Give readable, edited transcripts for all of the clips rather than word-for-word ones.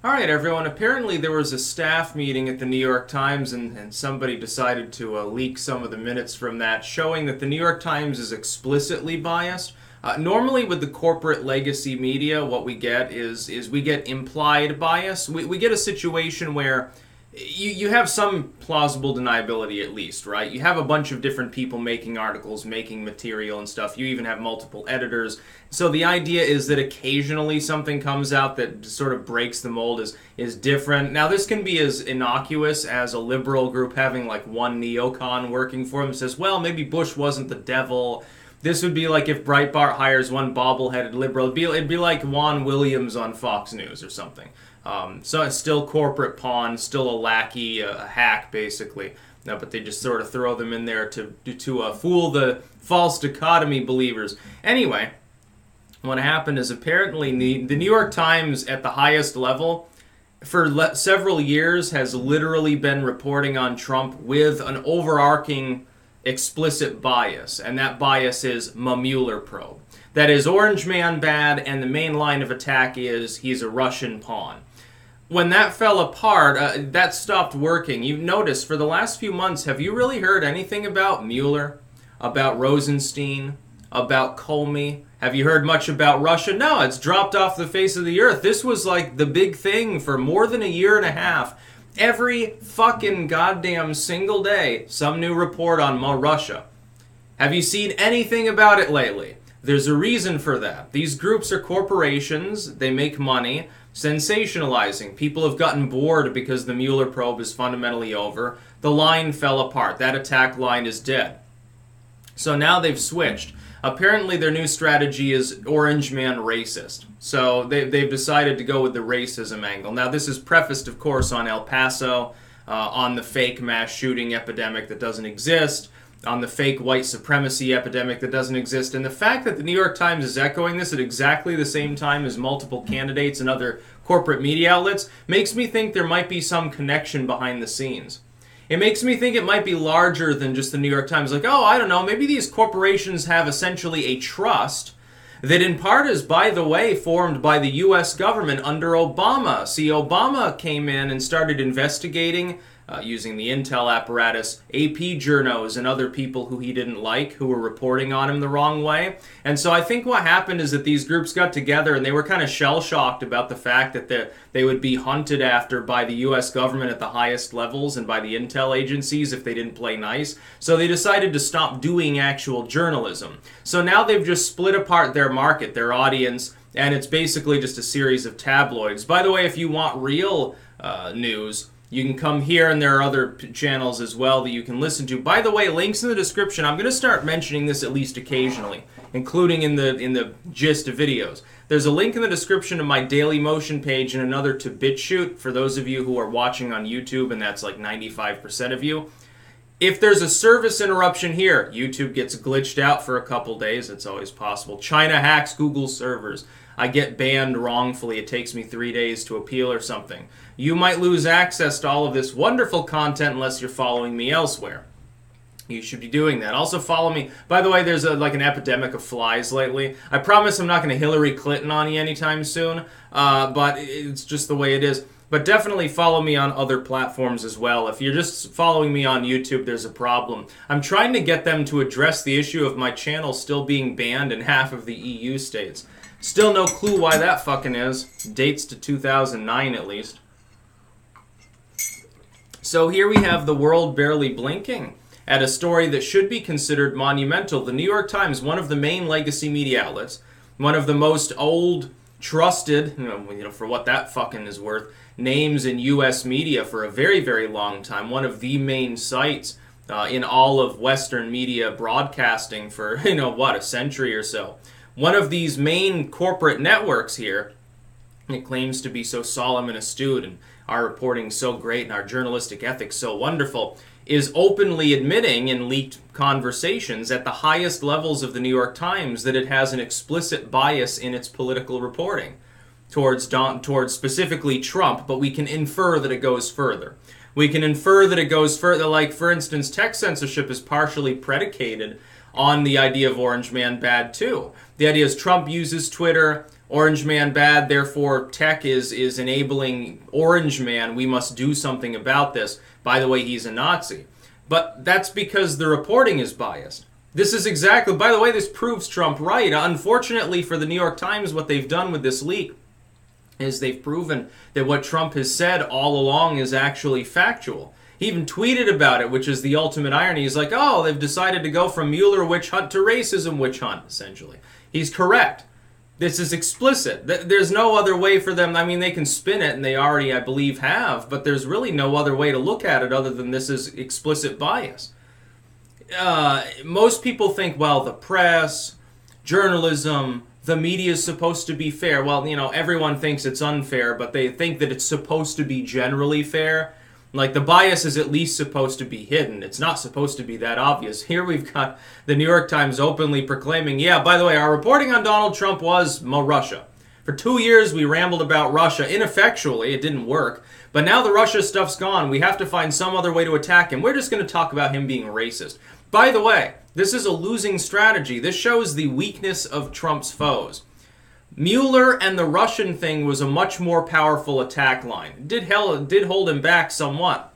All right, everyone. Apparently there was a staff meeting at the New York Times, and somebody decided to leak some of the minutes from that, showing that the New York Times is explicitly biased. Normally with the corporate legacy media, what we get is we get implied bias. We get a situation where you have some plausible deniability at least, right? You have a bunch of different people making articles, making material and stuff. You even have multiple editors. So the idea is that occasionally something comes out that sort of breaks the mold, is different. Now this can be as innocuous as a liberal group having like one neocon working for them, says, well, maybe Bush wasn't the devil. This would be like if Breitbart hires one bobbleheaded liberal. It'd be like Juan Williams on Fox News or something. So it's still corporate pawn, still a lackey, a hack, basically. No, but they just sort of throw them in there to fool the false dichotomy believers. Anyway, what happened is apparently the New York Times at the highest level for several years has literally been reporting on Trump with an overarching explicit bias, and that bias is Mueller probe. That is Orange Man bad, and the main line of attack is he's a Russian pawn. When that fell apart, that stopped working. You've noticed for the last few months, have you really heard anything about Mueller, about Rosenstein, about Comey? Have you heard much about Russia? No, it's dropped off the face of the earth. This was like the big thing for more than a year and a half. Every fucking goddamn single day, some new report on Russia. Have you seen anything about it lately? There's a reason for that. These groups are corporations. They make money sensationalizing. People have gotten bored because the Mueller probe is fundamentally over. The line fell apart. That attack line is dead. So now they've switched. Apparently their new strategy is Orange Man racist. So they've decided to go with the racism angle. Now this is prefaced, of course, on El Paso, on the fake mass shooting epidemic that doesn't exist, on the fake white supremacy epidemic that doesn't exist. And the fact that the New York Times is echoing this at exactly the same time as multiple candidates and other corporate media outlets makes me think there might be some connection behind the scenes. It makes me think it might be larger than just the New York Times. Like, oh, I don't know, maybe these corporations have essentially a trust that in part is, by the way, formed by the U.S. government under Obama. See, Obama came in and started investigating using the intel apparatus, AP journos and other people who he didn't like, who were reporting on him the wrong way. And so I think what happened is that these groups got together and they were kind of shell-shocked about the fact that they would be hunted after by the U.S. government at the highest levels and by the intel agencies if they didn't play nice. So they decided to stop doing actual journalism. So now they've just split apart their market, their audience, and it's basically just a series of tabloids. By the way, if you want real news, you can come here, and there are other channels as well that you can listen to. By the way, links in the description. I'm going to start mentioning this at least occasionally, including in the gist of videos. There's a link in the description of my Daily Motion page and another to BitChute for those of you who are watching on YouTube, and that's like 95% of you. If there's a service interruption here, YouTube gets glitched out for a couple days. It's always possible. China hacks Google servers. I get banned wrongfully. It takes me 3 days to appeal or something. You might lose access to all of this wonderful content unless you're following me elsewhere. You should be doing that. Also follow me. By the way, there's like an epidemic of flies lately. I promise I'm not going to Hillary Clinton on you anytime soon, but it's just the way it is. But definitely follow me on other platforms as well. If you're just following me on YouTube, there's a problem. I'm trying to get them to address the issue of my channel still being banned in half of the EU states. Still no clue why that fucking is. Dates to 2009 at least. So here we have the world barely blinking at a story that should be considered monumental. The New York Times, one of the main legacy media outlets, one of the most old, trusted, you know, for what that fucking is worth, names in U.S. media for a very, very long time. One of the main sites in all of Western media broadcasting for, a century or so. One of these main corporate networks here, it claims to be so solemn and astute and our reporting so great and our journalistic ethics so wonderful, is openly admitting in leaked conversations at the highest levels of the New York Times that it has an explicit bias in its political reporting towards specifically Trump, but we can infer that it goes further. We can infer that it goes further, like, for instance, text censorship is partially predicated on the idea of Orange Man bad, too. The idea is Trump uses Twitter, Orange Man bad, therefore tech is enabling Orange Man. We must do something about this. By the way, he's a Nazi. But that's because the reporting is biased. This is exactly, by the way, this proves Trump right. Unfortunately for the New York Times, what they've done with this leak is they've proven that what Trump has said all along is actually factual. He even tweeted about it, which is the ultimate irony. He's like, oh, they've decided to go from Mueller witch hunt to racism witch hunt, essentially. He's correct. This is explicit. There's no other way for them. I mean, they can spin it, and they already, I believe, have, but there's really no other way to look at it other than this is explicit bias. Most people think, well, the press, journalism, the media is supposed to be fair. Well, you know, everyone thinks it's unfair, but they think that it's supposed to be generally fair. Like, the bias is at least supposed to be hidden. It's not supposed to be that obvious. Here we've got the New York Times openly proclaiming, yeah, by the way, our reporting on Donald Trump was Russia. For 2 years, we rambled about Russia. Ineffectually, it didn't work. But now the Russia stuff's gone. We have to find some other way to attack him. We're just going to talk about him being racist. By the way, this is a losing strategy. This shows the weakness of Trump's foes. Mueller and the Russian thing was a much more powerful attack line. It did hold him back somewhat.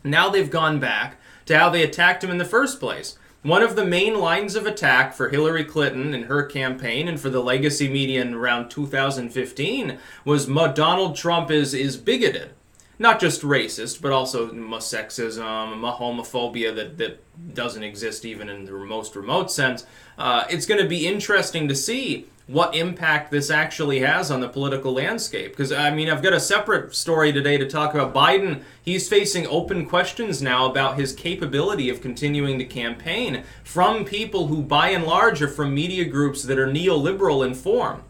Now they've gone back to how they attacked him in the first place. One of the main lines of attack for Hillary Clinton and her campaign and for the legacy media in around 2015 was Donald Trump is bigoted. Not just racist, but also sexism, homophobia that doesn't exist even in the most remote sense. It's going to be interesting to see what impact this actually has on the political landscape. Because, I mean, I've got a separate story today to talk about Biden. He's facing open questions now about his capability of continuing to campaign from people who, by and large, are from media groups that are neoliberal in form.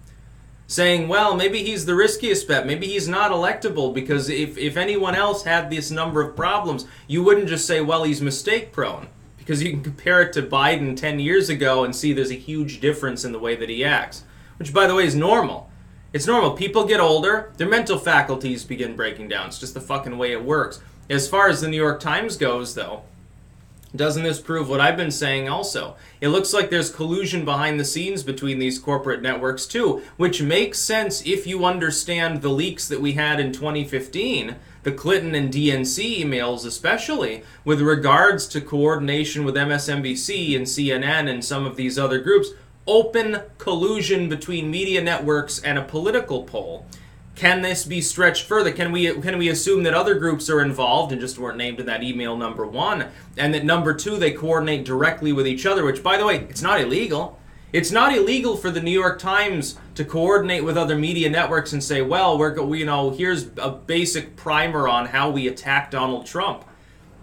Saying, well, maybe he's the riskiest bet. Maybe he's not electable because if anyone else had this number of problems, you wouldn't just say, well, he's mistake-prone. Because you can compare it to Biden 10 years ago and see there's a huge difference in the way that he acts. Which, by the way, is normal. It's normal. People get older, their mental faculties begin breaking down. It's just the fucking way it works. As far as the New York Times goes, though, doesn't this prove what I've been saying also? It looks like there's collusion behind the scenes between these corporate networks too, which makes sense if you understand the leaks that we had in 2015, the Clinton and DNC emails especially, with regards to coordination with MSNBC and CNN and some of these other groups. Open collusion between media networks and a political poll. Can this be stretched further? Can we assume that other groups are involved and just weren't named in that email, number one, and that number two, they coordinate directly with each other, which, by the way, it's not illegal. It's not illegal for the New York Times to coordinate with other media networks and say, well, here's a basic primer on how we attack Donald Trump.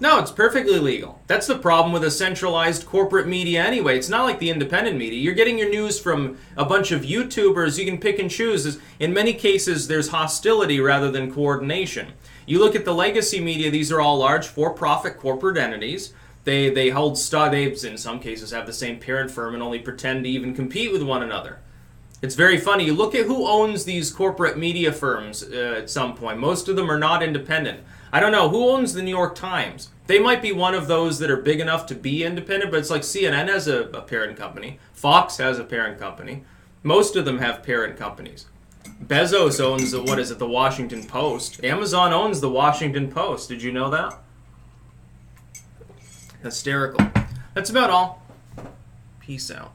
No, it's perfectly legal. That's the problem with a centralized corporate media anyway. It's not like the independent media. You're getting your news from a bunch of YouTubers. You can pick and choose. In many cases, there's hostility rather than coordination. You look at the legacy media, these are all large for-profit corporate entities. They hold they in some cases have the same parent firm and only pretend to even compete with one another. It's very funny. You look at who owns these corporate media firms at some point. Most of them are not independent. I don't know. Who owns the New York Times? They might be one of those that are big enough to be independent, but it's like CNN has a parent company. Fox has a parent company. Most of them have parent companies. Bezos owns, the Washington Post. Amazon owns the Washington Post. Did you know that? Hysterical. That's about all. Peace out.